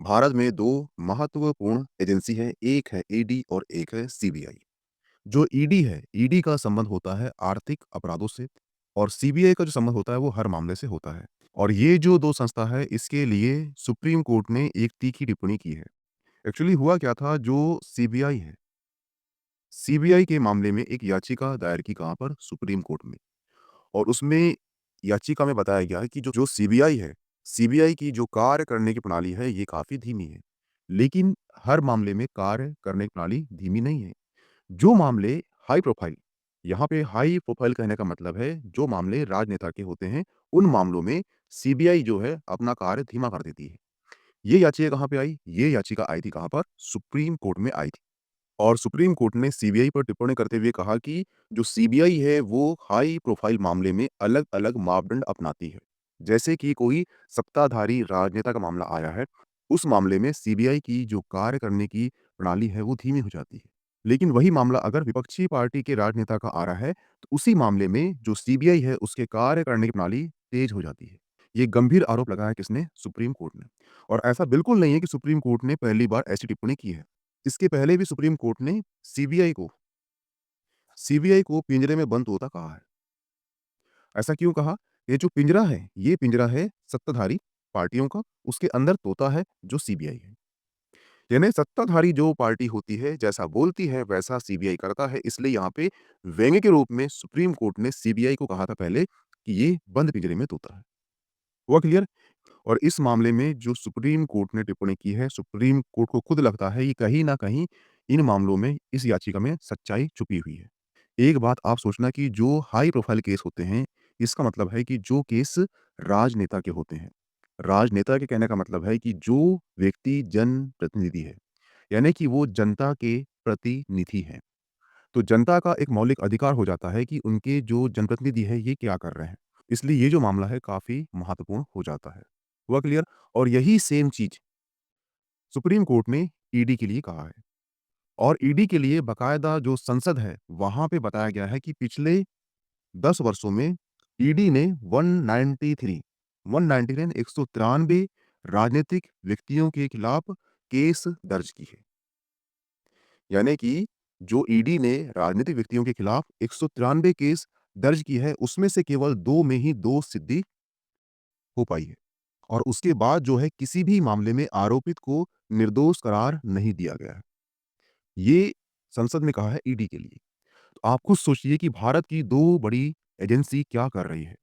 भारत में 2 महत्वपूर्ण एजेंसी हैं, एक है ईडी और एक है सीबीआई। जो ईडी है, ईडी का संबंध होता है आर्थिक अपराधों से और सीबीआई का जो संबंध होता है वो हर मामले से होता है। और ये जो 2 संस्था है इसके लिए सुप्रीम कोर्ट ने एक तीखी टिप्पणी की है। एक्चुअली हुआ क्या था जो सीबीआई है, सीबीआई के मामले में एक याचिका दायर की कहाँ पर? सुप्रीम कोर्ट में। और उसमें याचिका में बताया गया है कि जो जो सीबीआई है, सीबीआई की जो कार्य करने की प्रणाली है ये काफ़ी धीमी है। लेकिन हर मामले में कार्य करने की प्रणाली धीमी नहीं है। जो मामले हाई प्रोफाइल, यहाँ पे हाई प्रोफाइल कहने का मतलब है जो मामले राजनेता के होते हैं, उन मामलों में सीबीआई जो है अपना कार्य धीमा कर देती है। ये याचिका कहाँ पे आई? ये याचिका आई थी कहाँ पर? सुप्रीम कोर्ट में आई थी। और सुप्रीम कोर्ट ने सीबीआई पर टिप्पणी करते हुए कहा कि जो सीबीआई है वो हाई प्रोफाइल मामले में अलग-अलग मापदंड अपनाती है। जैसे कि कोई सत्ताधारी राजनेता का मामला आया है, उस मामले में सीबीआई की जो कार्य करने की प्रणाली है वो धीमी हो जाती है। लेकिन वही मामला अगर विपक्षी पार्टी के राजनेता का आ रहा है, तो उसी मामले में जो सीबीआई है उसके कार्य करने की प्रणाली तेज हो जाती है। ये गंभीर आरोप लगाया किसने? सुप्रीम कोर्ट ने। और ऐसा बिल्कुल नहीं है कि सुप्रीम कोर्ट ने पहली बार ऐसी टिप्पणी की है। इसके पहले भी सुप्रीम कोर्ट ने सीबीआई को सीबीआई को पिंजरे में बंद तोता कहा है। ऐसा क्यों कहा? ये जो पिंजरा है, ये पिंजरा है सत्ताधारी पार्टियों का, उसके अंदर तोता है जो सीबीआई है। यानी सत्ताधारी जो पार्टी होती है, जैसा बोलती है वैसा सीबीआई करता है। इसलिए यहाँ पे व्यंग्य के रूप में सुप्रीम कोर्ट ने सीबीआई को कहा था पहले कि ये बंद पिंजरे में तोता है। हुआ क्लियर? और इस मामले में जो सुप्रीम कोर्ट ने टिप्पणी की है, सुप्रीम कोर्ट को खुद लगता है कि कहीं न कहीं इन मामलों में, इस याचिका में सच्चाई छुपी हुई है। एक बात आप सोचना कि जो हाई प्रोफाइल केस होते हैं, इसका मतलब है कि जो केस राजनेता के होते हैं। राजनेता के कहने का मतलब है कि जो व्यक्ति जनप्रतिनिधि है, यानी कि वो जनता के प्रतिनिधि हैं। तो जनता का एक मौलिक अधिकार हो जाता है कि उनके जो जनप्रतिनिधि है, ये क्या कर रहे हैं। इसलिए ये जो मामला है काफ़ी महत्वपूर्ण हो जाता है। हुआ क्लियर? और यही सेम चीज़ सुप्रीम कोर्ट ने ईडी के लिए कहा है। और ईडी के लिए बाकायदा जो संसद है, वहाँ पे बताया गया है कि पिछले 10 वर्षों में ईडी ने 193 राजनीतिक व्यक्तियों के खिलाफ केस दर्ज की है। यानी कि जो ईडी ने राजनीतिक व्यक्तियों के खिलाफ 193 केस दर्ज की है, उसमें से केवल 2 में ही दोष सिद्धि हो पाई है। और उसके बाद जो है किसी भी मामले में आरोपित को निर्दोष करार नहीं दिया गया है। ये संसद ने कहा है ईडी के लिए। तो आप खुद सोचिए कि भारत की 2 बड़ी एजेंसी क्या कर रही है।